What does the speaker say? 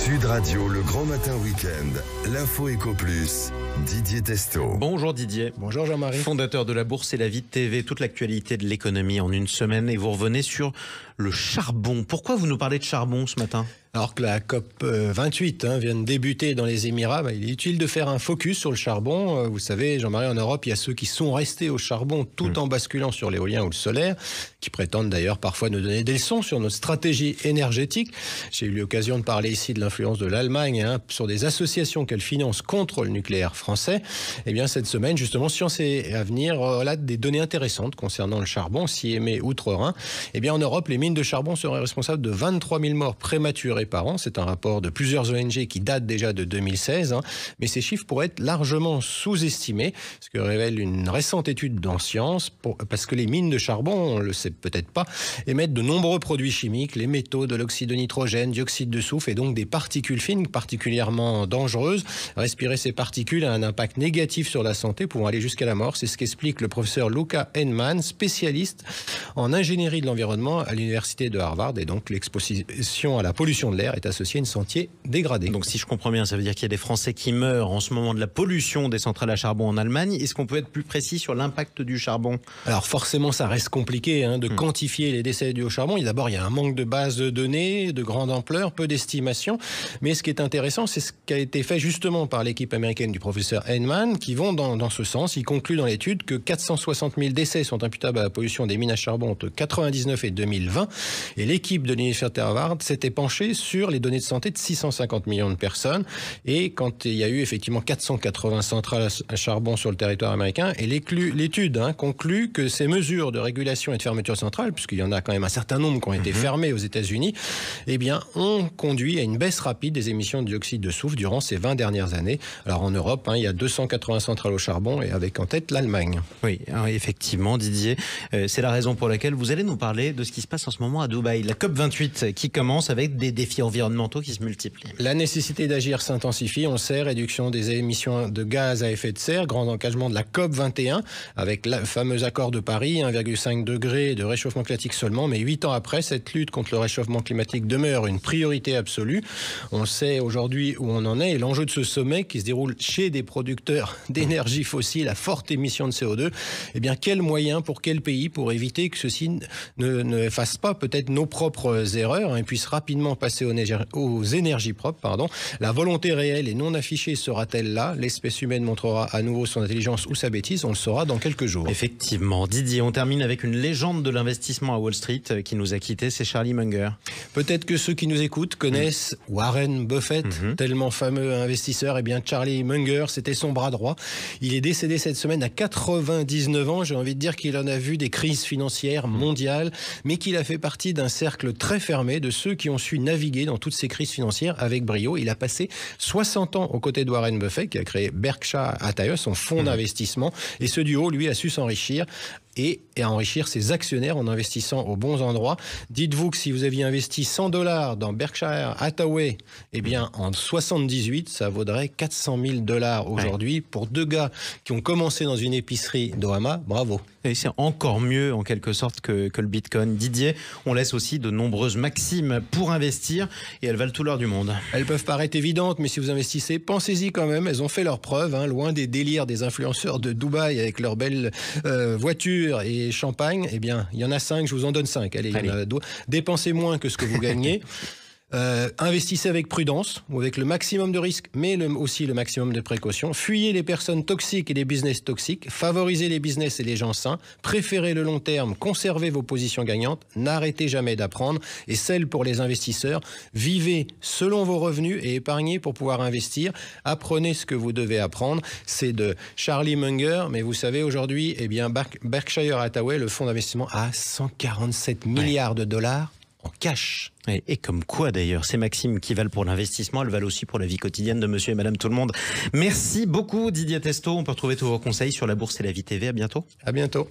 Sud Radio, le grand matin week-end, l'info Éco Plus, Didier Testo. Bonjour Didier. Bonjour Jean-Marie. Fondateur de La Bourse et la Vie de TV, toute l'actualité de l'économie en une semaine, et vous revenez sur le charbon. Pourquoi vous nous parlez de charbon ce matin ? Alors que la COP 28 vient de débuter dans les Émirats, il est utile de faire un focus sur le charbon. Vous savez, Jean-Marie, en Europe, il y a ceux qui sont restés au charbon tout en basculant sur l'éolien ou le solaire, qui prétendent d'ailleurs parfois nous donner des leçons sur notre stratégie énergétique. J'ai eu l'occasion de parler ici de l'influence de l'Allemagne sur des associations qu'elle finance contre le nucléaire français. Eh bien, cette semaine, justement, Science et Avenir relate des données intéressantes concernant le charbon, si émet outre-Rhin. Eh bien, en Europe, les mines de charbon seraient responsables de 23 000 morts prématurées par an. C'est un rapport de plusieurs ONG qui date déjà de 2016. Mais ces chiffres pourraient être largement sous-estimés, ce que révèle une récente étude dans Science, parce que les mines de charbon, on le sait peut-être pas, émettent de nombreux produits chimiques, les métaux, de l'oxyde de nitrogène, dioxyde de soufre et donc des particules fines particulièrement dangereuses. Respirer ces particules a un impact négatif sur la santé, pouvant aller jusqu'à la mort. C'est ce qu'explique le professeur Luca Heinemann, spécialiste en ingénierie de l'environnement à l'université de Harvard. Et donc l'exposition à la pollution de l'air est associée à une santé dégradée. Donc si je comprends bien, ça veut dire qu'il y a des Français qui meurent en ce moment de la pollution des centrales à charbon en Allemagne. Est-ce qu'on peut être plus précis sur l'impact du charbon ? Alors forcément, ça reste compliqué de quantifier les décès dus au charbon. D'abord, il y a un manque de bases de données de grande ampleur, peu d'estimations. Mais ce qui est intéressant, c'est ce qui a été fait justement par l'équipe américaine du professeur Heinemann, qui vont dans ce sens. Il conclut dans l'étude que 460 000 décès sont imputables à la pollution des mines à charbon entre 1999 et 2020. Et l'équipe de l'université Harvard s'était penchée sur les données de santé de 650 millions de personnes. Et quand il y a eu effectivement 480 centrales à charbon sur le territoire américain, et l'étude conclut que ces mesures de régulation et de fermeture de centrales, puisqu'il y en a quand même un certain nombre qui ont été fermées aux États-Unis, eh bien, ont conduit à une baisse rapide des émissions de dioxyde de soufre durant ces 20 dernières années. Alors en Europe, il y a 280 centrales au charbon, et avec en tête l'Allemagne. Oui, effectivement, Didier, c'est la raison pour laquelle vous allez nous parler de ce qui se passe en ce moment à Dubaï. La COP 28 qui commence avec des défis environnementaux qui se multiplient. La nécessité d'agir s'intensifie, on le sait, réduction des émissions de gaz à effet de serre, grand engagement de la COP 21, avec le fameux accord de Paris, 1,5 degré de réchauffement climatique seulement, mais 8 ans après, cette lutte contre le réchauffement climatique demeure une priorité absolue. On sait aujourd'hui où on en est, et l'enjeu de ce sommet qui se déroule chez des producteurs d'énergie fossile à forte émission de CO2, eh bien, quels moyens pour quel pays pour éviter que ceux-ci ne fassent pas peut-être nos propres erreurs et puissent rapidement passer aux énergies propres. La volonté réelle et non affichée sera-t-elle là ? L'espèce humaine montrera à nouveau son intelligence ou sa bêtise, on le saura dans quelques jours. Effectivement. Didier, on termine avec une légende de l'investissement à Wall Street qui nous a quittés, c'est Charlie Munger. Peut-être que ceux qui nous écoutent connaissent Warren Buffett, tellement fameux investisseur. Eh bien, Charlie Munger, c'était son bras droit. Il est décédé cette semaine à 99 ans. J'ai envie de dire qu'il en a vu des crises financières mondiales, mais qu'il a fait partie d'un cercle très fermé de ceux qui ont su naviguer dans toutes ces crises financières avec brio. Il a passé 60 ans aux côtés de Warren Buffett, qui a créé Berkshire Hathaway, son fonds d'investissement. Et ce duo, lui, a su s'enrichir et à enrichir ses actionnaires en investissant aux bons endroits. Dites-vous que si vous aviez investi $100 dans Berkshire Hathaway, eh bien, en 78, ça vaudrait $400 000 aujourd'hui. Pour deux gars qui ont commencé dans une épicerie d'Ohama, bravo. Et c'est encore mieux, en quelque sorte, que le Bitcoin. Didier, on laisse aussi de nombreuses maximes pour investir et elles valent tout l'or du monde. Elles peuvent paraître évidentes, mais si vous investissez, pensez-y quand même. Elles ont fait leurs preuves, loin des délires des influenceurs de Dubaï avec leurs belles voitures et champagne. Eh bien, il y en a 5, je vous en donne 5. Allez. Dépensez moins que ce que vous gagnez. Investissez avec prudence ou avec le maximum de risques, mais aussi le maximum de précautions. Fuyez les personnes toxiques et les business toxiques. Favorisez les business et les gens sains. Préférez le long terme. Conservez vos positions gagnantes. N'arrêtez jamais d'apprendre. Et celle pour les investisseurs, vivez selon vos revenus et épargnez pour pouvoir investir. Apprenez ce que vous devez apprendre. C'est de Charlie Munger, mais vous savez aujourd'hui, eh bien, Berkshire Hathaway, le fonds d'investissement, a 147 milliards de dollars en cash. Et comme quoi d'ailleurs, ces maximes qui valent pour l'investissement, elles valent aussi pour la vie quotidienne de monsieur et madame tout le monde. Merci beaucoup Didier Testo. On peut retrouver tous vos conseils sur La Bourse et la Vie TV. À bientôt. À bientôt.